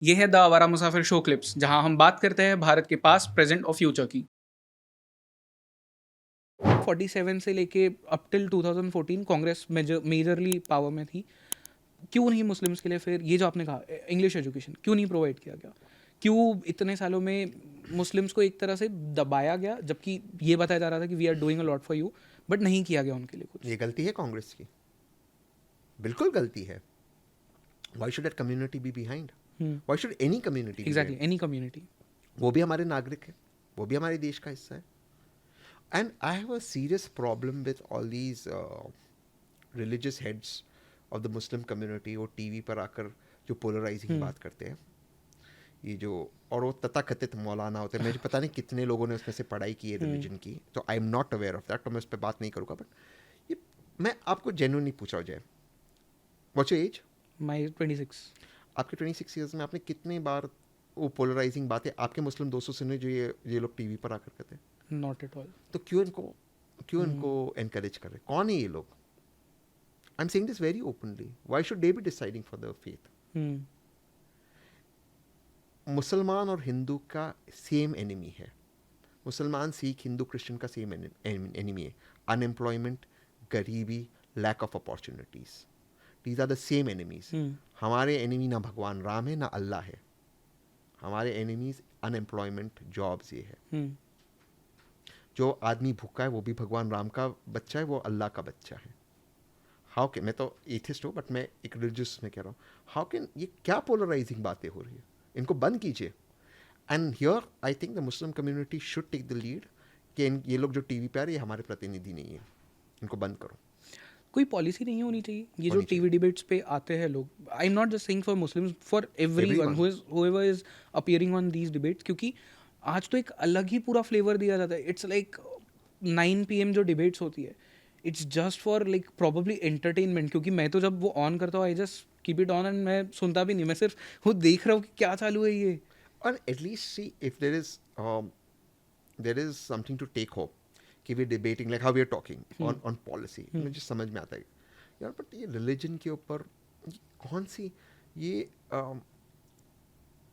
ये है द आवारा मुसाफिर शो क्लिप्स, जहां हम बात करते हैं भारत के पास्ट, प्रेजेंट और फ्यूचर की। 47 से लेके up till 2014 Congress majorly power में थी। क्यों नहीं मुस्लिम्स के लिए फिर ये जो आपने कहा इंग्लिश एजुकेशन क्यों नहीं प्रोवाइड किया गया? क्यों इतने सालों में मुस्लिम्स को एक तरह से दबाया गया, जबकि ये बताया जा रहा था कि we are doing a lot for you, but नहीं किया गया उनके लिए कुछ? ये गलती है कांग्रेस की, बिल्कुल गलती है। Why should that community be behind? Why should any community B exactly, behind? Any community. वो भी हमारे नागरिक है, वो भी हमारे देश का हिस्सा है। And I have a serious problem with all these religious heads of the Muslim community. वो टीवी पर आकर जो पोलराइजिंग बात करते हैं, ये जो, और वो तथाकथित मौलाना होते हैं, मुझे पता नहीं कितने लोगों ने उसमें से पढ़ाई की है रिलीजन की, तो I am not aware of that, तो मैं उस पर बात नहीं करूँगा। बट ये मैं आपको जेन्युइनली पूछ रहा हूँ, जय, व्हाट्स योर एज? माई 26। आपके 26 ईयर्स में आपने कितने बार वो पोलराइजिंग बातें आपके मुस्लिम दोस्तों से, जो ये लोग टीवी पर आकर कहते हैं? Not at all. तो क्यों इनको एनकरेज कर रहे? कौन है ये लोग? I am saying this very openly, why should they be deciding for the faith? मुसलमान और हिंदू का सेम एनिमी है। मुसलमान, सिख, हिंदू, क्रिश्चियन का सेम एनिमी है। अनएम्प्लॉयमेंट, गरीबी, lack of opportunities, these are the same enemies. हमारे एनिमी ना भगवान राम है ना अल्लाह है, हमारे एनिमीज अनएम्प्लॉयमेंट, जॉब्स ये है। जो आदमी भूखा है वो भी भगवान राम का बच्चा है, वो अल्लाह का बच्चा है। हाउ कैन, मैं तो एथिस्ट हूँ बट मैं एक रिलीजियस में कह रहा हूँ, हाउ कैन, ये क्या पोलराइजिंग बातें हो रही है? इनको बंद कीजिए। And here I think the Muslim community should take the lead कि ये लोग जो टीवी पे आ रहे हैं, ये हमारे प्रतिनिधि नहीं है, इनको बंद करो। कोई पॉलिसी नहीं होनी चाहिए? ये जो होनी टीवी चाहिए। डिबेट्स पे आते हैं लोग, I am not just saying for Muslims, for everyone everyone. Whoever is appearing on these debates, क्योंकि आज तो एक अलग ही पूरा फ्लेवर दिया जाता है। इट्स लाइक 9 PM जो डिबेट्स होती है, it's just for like probably entertainment, क्योंकि मैं तो जब वो ऑन करता हूँ I just keep it on and मैं सुनता भी नहीं, मैं सिर्फ वो देख रहा हूँ कि क्या चालू है ये। और at least see if there is something to take hope कि we debating like how we are talking on policy, मुझे समझ में आता है यार। बट ये रिलीजन के ऊपर कौन सी ये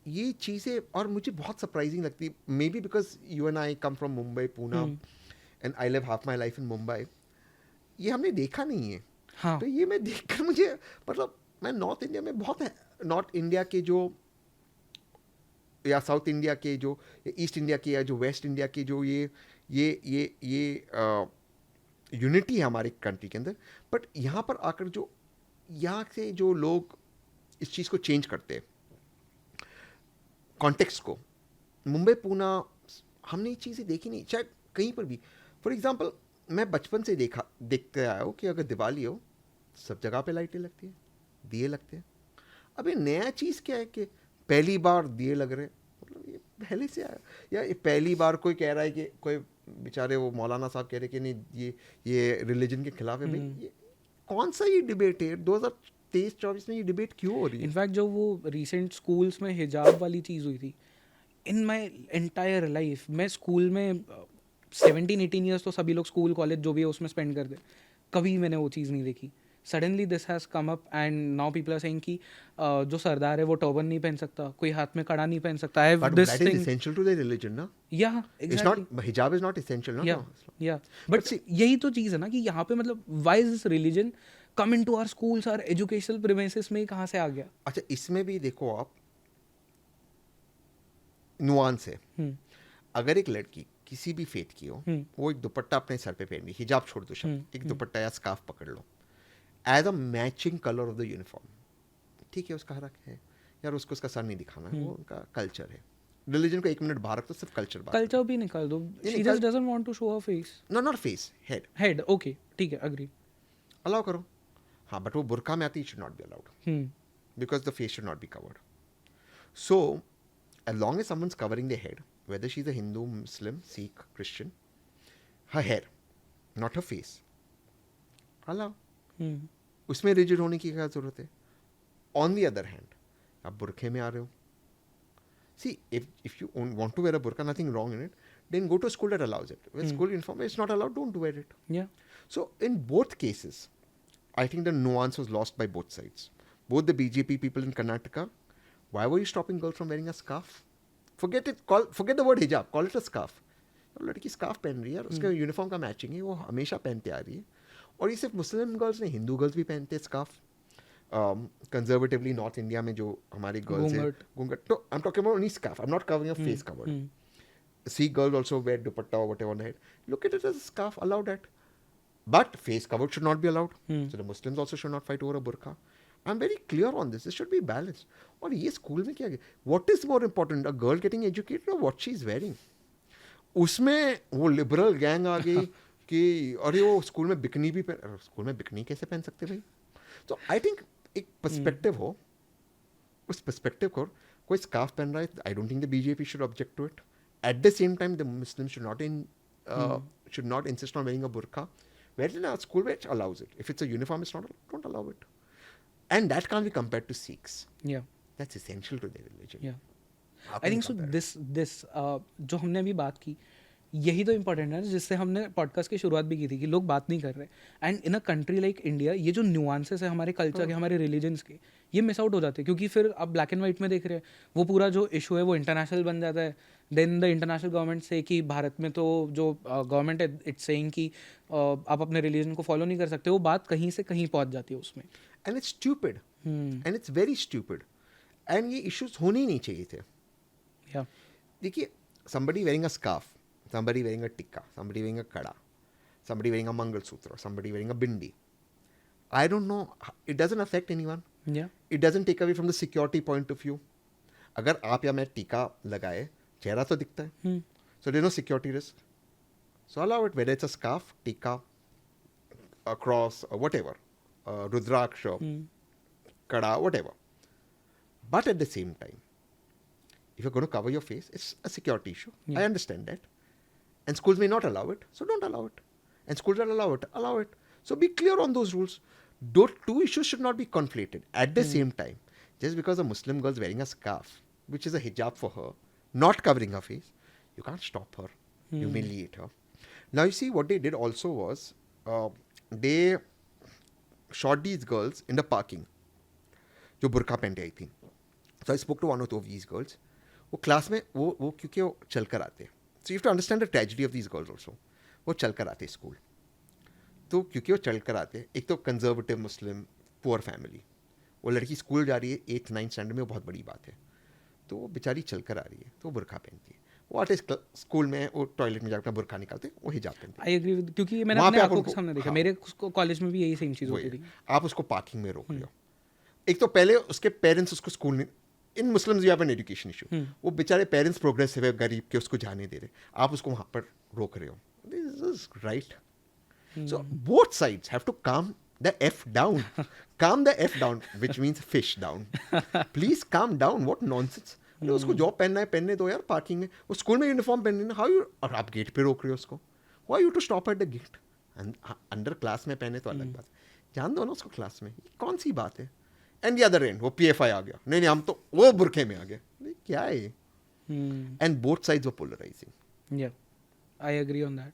ये चीज़ें, और मुझे बहुत सरप्राइजिंग लगती, may be because you and I come from Mumbai, Poona, and I live half my life in Mumbai. ये हमने देखा नहीं है। हाँ। तो ये मैं देखकर मुझे, मतलब मैं नॉर्थ इंडिया में बहुत है, नॉर्थ इंडिया के जो, या साउथ इंडिया के जो, या ईस्ट इंडिया के, या जो वेस्ट इंडिया के जो ये यूनिटी है हमारे कंट्री के अंदर। बट यहाँ पर आकर जो, यहाँ से जो लोग इस चीज़ को चेंज करते हैं, कॉन्टेक्स्ट को, मुंबई, पूना, हमने ये चीज़ें देखी नहीं शायद कहीं पर भी। फॉर एग्जांपल, मैं बचपन से देखते आया हूँ कि अगर दिवाली हो, सब जगह पे लाइटें लगती हैं, दिए लगते हैं। अब ये नया चीज़ क्या है कि पहली बार दिए लग रहे हैं? मतलब ये पहले से आया, या ये पहली बार कोई कह रहा है कि कोई बेचारे वो मौलाना साहब कह रहे कि नहीं ये रिलीजन के खिलाफ है? भाई ये कौन सा ये डिबेट है? 2023-24 में ये डिबेट क्यों हो रही है? इनफैक्ट जो वो रिसेंट स्कूल्स में हिजाब वाली चीज़ हुई थी, इन माई एंटायर लाइफ, मैं स्कूल में 17-18 ईयर्स तो सभी लोग स्कूल कॉलेज जो भी है उसमें स्पेंड कर दे, कभी मैंने वो चीज़ नहीं देखी। Suddenly this has come up and now people are saying कि जो सरदार है वो टर्बन नहीं पहन सकता, कोई हाथ में कड़ा नहीं पहन सकता। I have But this that is thing. essential to their religion, ना? या It's not, exactly. hijab is not essential, no? या No. या But बट see, यही तो चीज़ है ना कि यहाँ पे मतलब why is this religion come in to our schools, our educational premises में कहाँ से आ गया? अच्छा, इसमें भी देखो आप, नुआंस है। अगर एक लड़की किसी भी फेथ की हो, वो एक दुपट्टा अपने सर पे पहन रही, हिजाब छोड़ दो शब्द, एक दुपट्टा या स्कार्फ पकड़ लो as a matching colour of the uniform, ठीक है, उसका हक है यार, उसको उसका सर नहीं दिखाना है, वो उनका कल्चर है। रिलीजन को 1 मिनट बाहर रख दो, सिर्फ कल्चर बात कल्चर भी निकाल दो, ये शी निकाल, just doesn't want to show her face. No, not face, head, head, okay ठीक है, अग्री। अलाउ करो। हाँ, बट वो बुरका में आती, should not be allowed because the face should not be covered. So as long as someone's covering their head, whether she's a Hindu, Muslim, Sikh, Christian, her hair, not her face, allow. उसमें rigid होने की क्या जरूरत है? On the other hand, आप बुरखे में आ रहे हो, see if you want to wear a burqa, nothing wrong in it, then go to school that allows it. When school inform it's not allowed, don't wear it. या so in both cases, I think the nuance was lost by both sides. Both the BJP people in Karnataka Why were you stopping girls from wearing a scarf? Forget the word hijab, call it a scarf. और लड़की scarf पहन रही है, उसके uniform का matching है, वो हमेशा पहनते आ रही है. और ये सिर्फ मुस्लिम गर्ल्स नहीं, हिंदू गर्ल्स भी पहनते हैं स्कार्फ. कंजर्वेटिवली नॉर्थ इंडिया में जो हमारी गर्ल्स हैं, घूंघट, तो I am talking about only scarf, I am not covering a face cover. Sikh girls also wear dupatta or whatever on the head. Look at it as a scarf, allow that. But face cover should not be allowed. So the Muslims also should not fight over a burqa. I'm very clear on this. This should be balanced. और ये school में क्या, what is more important, a girl getting educated or what she is wearing? उसमें वो liberal gang आ गई कि अरे वो स्कूल में बिकनी भी पहन, स्कूल में बिकनी कैसे पहन सकते भाई? तो आई थिंक एक पर्सपेक्टिव हो, उस पर्सपेक्टिव को कोई स्कार्फ पहन रहा है, I don't think the BJP should object to it. At the same time, the Muslims should not insist on wearing a burqa. Wear it in a school which allows it. If it's a uniform, it's not, don't allow it. And that can't be compared to Sikhs. Yeah. That's essential to their religion. Yeah. How I can you think so. compare it? This जो हमने अभी बात की, यही तो important है जिससे हमने पॉडकास्ट की शुरुआत भी की थी कि लोग बात नहीं कर रहे. And in a country like India ये जो न्यूआंसेस है हमारे कल्चर के, हमारे रिलीजन्स के, ये मिस आउट हो जाते हैं. क्योंकि फिर आप ब्लैक एंड वाइट में देख रहे हैं, वो पूरा जो इशू है वो इंटरनेशनल बन जाता है. देन द इंटरनेशनल गवर्नमेंट से कि भारत में तो जो गवर्नमेंट है इट्स सेइंग कि आप अपने रिलीजन को फॉलो नहीं कर सकते. वो बात कहीं से कहीं पहुंच जाती है उसमें. And it's stupid. And it's very stupid. And ये issues होने ही नहीं चाहिए थे. Yeah. देखिए, somebody wearing a scarf, somebody wearing a tikka, somebody wearing a kada, somebody wearing a mangalsutra, somebody wearing a bindi. I don't know. It doesn't affect anyone. Yeah. It doesn't take away from the security point of view. अगर आप या मैं टीका लगाए, चेहरा तो दिखता है. So there's no security risk. So allow it, whether it's a scarf, tika, a cross, or whatever, rudraksha, kada, whatever. But at the same time, if you're going to cover your face, it's a security issue. Yeah. I understand that. And schools may not allow it, so don't allow it. And schools that allow it, allow it. So be clear on those rules. Those two issues should not be conflated. At the same time, just because a Muslim girl is wearing a scarf, which is a hijab for her, not covering her face, you can't stop her, humiliate her. Now you see what they did also was, they shot these girls in the parking, जो बुर्का पहनते आई थी. So I spoke to one or two of these girls. वो class में वो क्योंकि वो चल कर आते. So you have to understand the tragedy of these girls also. वो चल कर आते स्कूल. तो क्योंकि वो चल कर आते, एक तो कंजर्वेटिव मुस्लिम पुअर फैमिली, वो लड़की स्कूल जा रही है 8th 9th स्टैंडर्ड में, वो बहुत बड़ी बात है. तो वो बेचारी चल कर आ रही है, तो वो बुर्का पहनती है. वो आते स्कूल में, वो टॉयलेट में जाकर अपना बुर्का निकालते, वो हिजाब पहनते. आई एग्री विद, क्योंकि मैंने अपने आंखों के सामने देखा. मेरे कॉलेज में भी यही सेम चीज़ होती थी. आप उसको पार्किंग में रोक रहे हो. एक तो पहले उसके पेरेंट्स उसको स्कूल में, in Muslims you have an education issue, वो बेचारे पेरेंट्स प्रोग्रेसिव है, गरीब के, उसको जाने दे रहे, आप उसको वहाँ पर रोक रहे हो. This is right. So both sides have to calm the F down. Calm the F down, which means fish down. Please calm down. What nonsense. उसको जॉब पहनना है, पहनने दो यार पार्किंग में. वो स्कूल में यूनिफॉर्म पहनने ना, हाउ यू, और आप गेट पे रोक रहे हो उसको. Why you to stop at the gate? अंदर क्लास में पहने तो अलग बात, जान दो ना उसको क्लास में. कौन सी बात है. एंड द अदर एंड वो PFI आ गया, नहीं हम तो वो बुरखे में आ गए. क्या है ये. And both sides were polarising. Yeah, I agree on that.